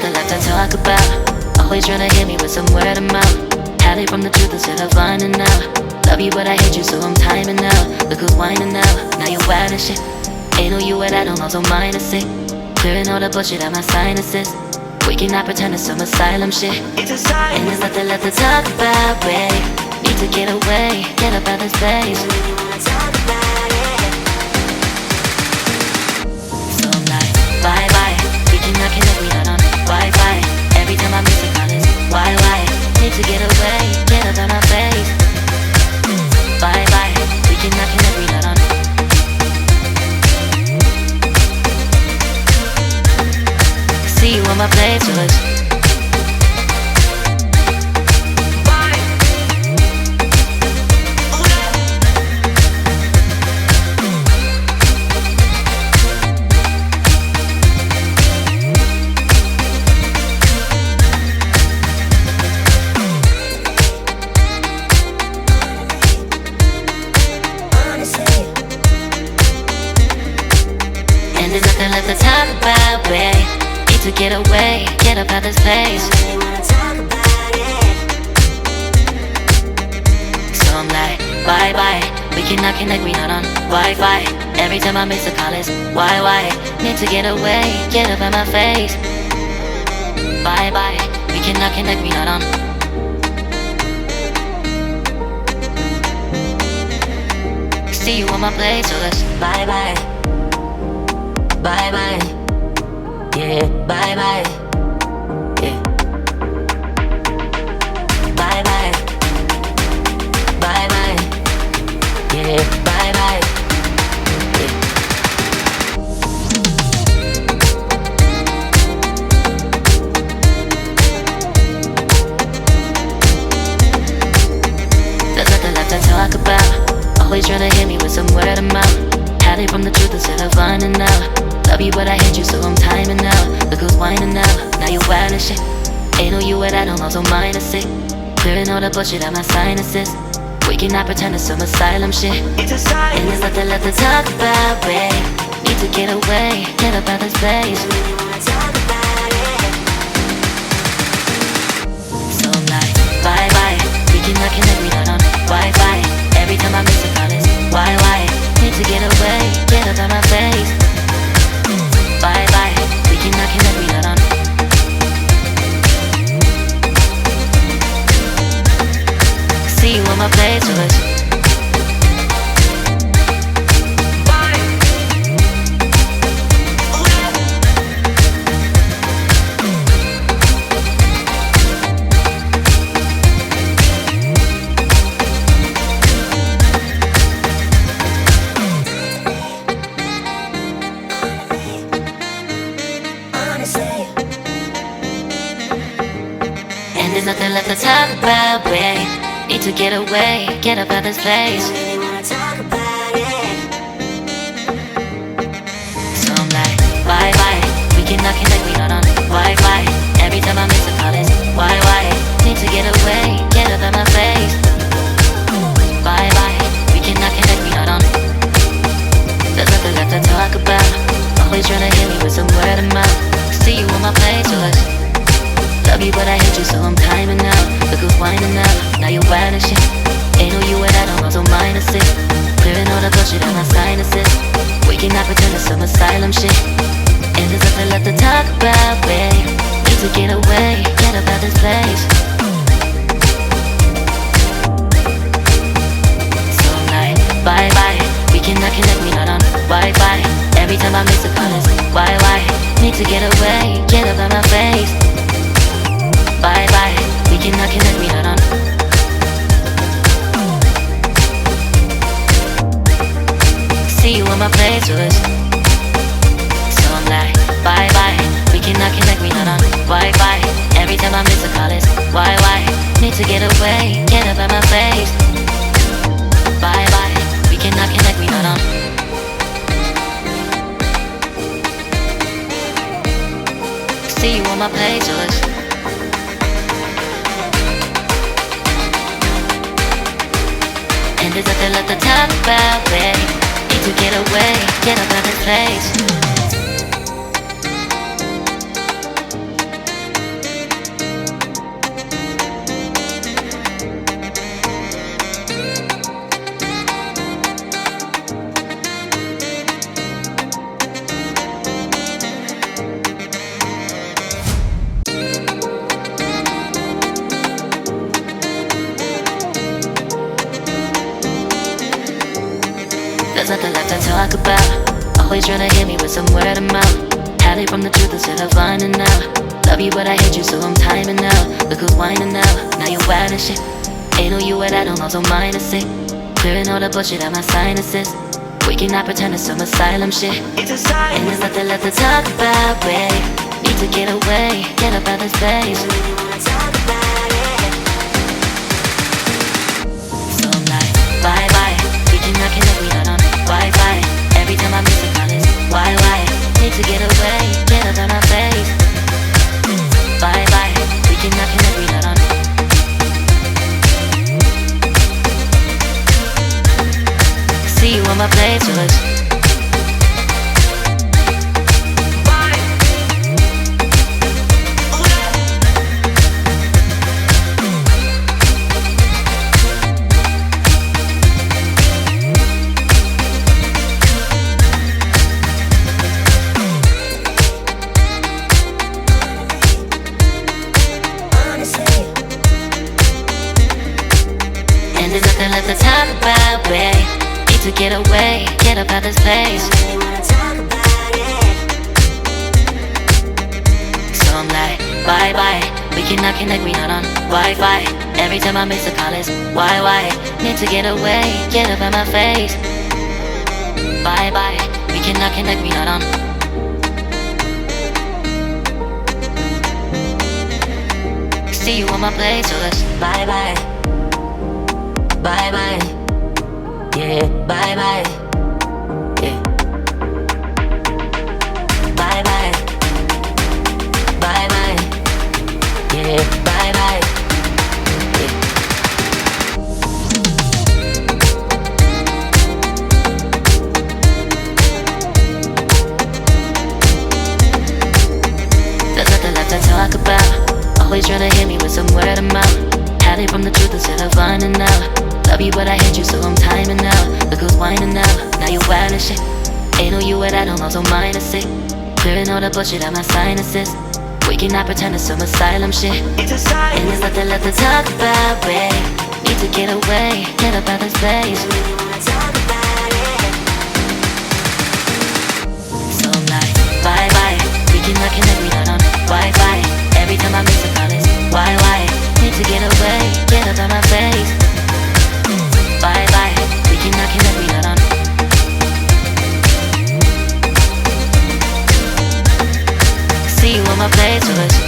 nothing left to talk about. Always trying to hit me with some word of mouth. Hide from the truth instead of finding out. Love you but I hate you so I'm timing out. Look who's whining now, now you wild and shit. Ain't no you and I don't know, so mine is sick. Clearing all the bullshit out my sinuses. We cannot pretend it's some asylum shit. It's a sign. And there's nothing left to talk about, babe. Need to get away, get up out this place. So I'm like, bye bye. We cannot connect, we not on Wi-Fi. Every time I miss a call it's why? Need to get away, get up out my face. Bye bye. We cannot connect, we not on. See you on my playlist. And there's nothing left to talk about, babe. To get away, get up out this place. So I'm like, bye bye. We cannot connect, we not on Wi-Fi. Every time I miss a call it's why? Need to get away, get up out my face. Bye bye. We cannot connect, we not on. See you on my place, so let's bye bye. Bye bye. Yeah, bye bye. Yeah. Bye bye. Bye bye. Yeah, bye bye. Yeah. There's nothing left to talk about. Always trying to hit me with some word of mouth. Hiding from the truth instead of finding out. Love you but I hate you so I'm timing out. Look who's whining now, now you wild and shit. Ain't no you and I don't know, so mine is sick. Clearing all the bullshit out my sinuses. We cannot pretend it's some asylum shit. It's a sign. And there's nothing left to talk about, babe. Need to get away, get up out this place. So I'm like, bye bye. We cannot connect, we not on Wi-Fi. Every time I miss a call it's why? Need to get away, get up out my face. Bye bye, we cannot connect, we not on. See you on my playlist. There's nothing left to talk about, babe. Need to get away, get up out this place. So I'm like, bye bye. We cannot connect, we not on Wi-Fi. Every time I miss a call it's why? Need to get away, get up out my face. Bye bye. We cannot connect, we not on. There's nothing left to talk about. Always trying to hit me with some word of mouth. See you on my playlist. Love you but I hate you so I'm timing out. Look who's whining now, now you wild and shit. Ain't no you and I don't know, so mine is sick. Clearing all the bullshit out my sinuses. We cannot pretend it's some asylum shit. And there's nothing left to talk about, babe. Need to get away, get up out this place. So I'm like, bye bye. We cannot connect, we not on Wi-Fi. Every time I miss a call it's why? Need to get away, get up out my face. Bye bye, we cannot connect, we not on. See you on my playlist. So I'm like, bye bye, we cannot connect, we not on Wi-Fi. Every time I miss a call it's why? Need to get away, get up out my face. Bye bye, we cannot connect, we not on. See you on my playlist. And there's nothing left to talk about, babe. Need to get away, get up out this place. There's nothing left to talk about. Always trying to hit me with some word of mouth. Hiding from the truth instead of finding out. Love you but I hate you so I'm timing out. Look who's whining now, now you wild and shit. Ain't no you and I don't know, so mine is sick. Clearing all the bullshit out my sinuses. We cannot pretend it's some asylum shit. It's a sign. And there's nothing left to talk about, babe. Need to get away, get up out this place. So I'm like, bye bye. We cannot connect, we not on Wi-Fi. Every time I miss a call it's why? Need to get away, get up out my face. Bye bye. We cannot connect, we not on. See you on my playlist. And there's nothing left to talk about, babe. Need to get away, get up out this place. So I'm like, bye bye. We cannot connect, we not on Wi-Fi. Every time I miss a call it's why? Need to get away, get up out my face. Bye bye. We cannot connect, we not on. See you on my playlist. Bye bye. Bye bye. Yeah, bye bye. Yeah. Bye bye. Bye bye. Yeah, bye bye. Yeah. There's nothing left to talk about. Always trying to hit me with some word of mouth. Hiding from the truth instead of finding out. Love you but I hate you so I'm timing out. Look who's whining now, now you wild and shit. Ain't no you and I don't know, so mine is sick. Clearing all the bullshit out my sinuses. We cannot pretend it's some asylum shit. It's a sign. And there's nothing left to talk about, babe. Need to get away, get up out this place. So I'm like, bye bye. We cannot connect, we not on Wi-Fi. Every time I miss a call it's why? Need to get away, get up out my face. Bye bye, we cannot connect, we not on. See you on my playlist.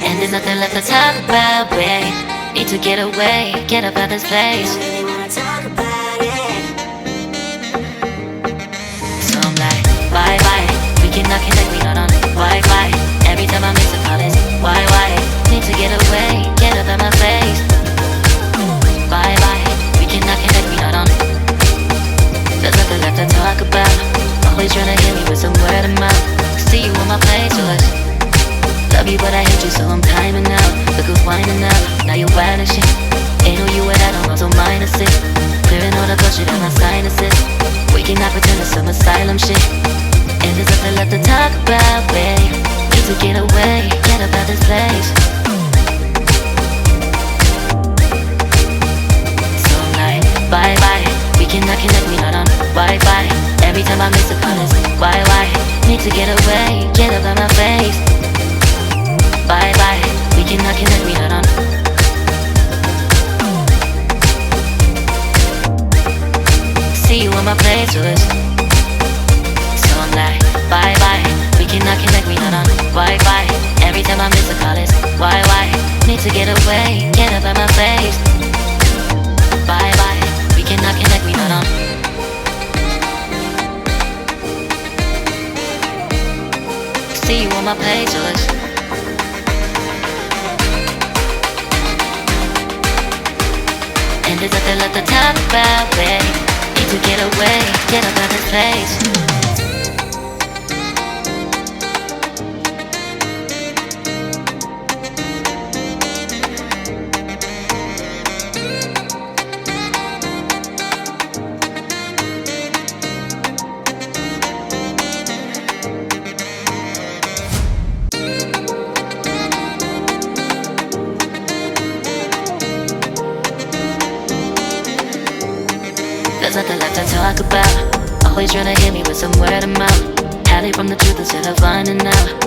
And there's nothing left to talk about, babe. Need to get away, get up out this place. So I'm like, bye bye. We cannot connect, we not on Wi-Fi. Every time I miss a call it's why? Need to get away, get up out my face. Bye bye. We cannot connect, we not on. There's nothing left to talk about. Always trying to hit me with some word of mouth. See you on my playlist. Love you but I hate you so I'm timing out. Look who's whining now, now you wild and shit. Ain't no you and I don't know, so mine is sick. Clearing all the bullshit out my sinuses. We cannot pretend it's some asylum shit. And there's nothing left to talk about, babe. Need to get away, get up out this place. So I'm like, bye bye. We cannot connect, we not on Wi-Fi. Every time I miss a call it's why? Need to get away, get up out my face. Bye bye, we cannot connect, we not on. See you on my playlist. So I'm like, bye bye, we cannot connect, we not on Wi-Fi. Every time I miss a call it's why? Need to get away, get up out my face. Bye bye, we cannot connect, we not on. See you on my playlist. And there's nothing left to talk about, babe. Need to get away, get up out this place. talk about. Always trying to hit me with some word of mouth. Hide it from the truth instead of finding out.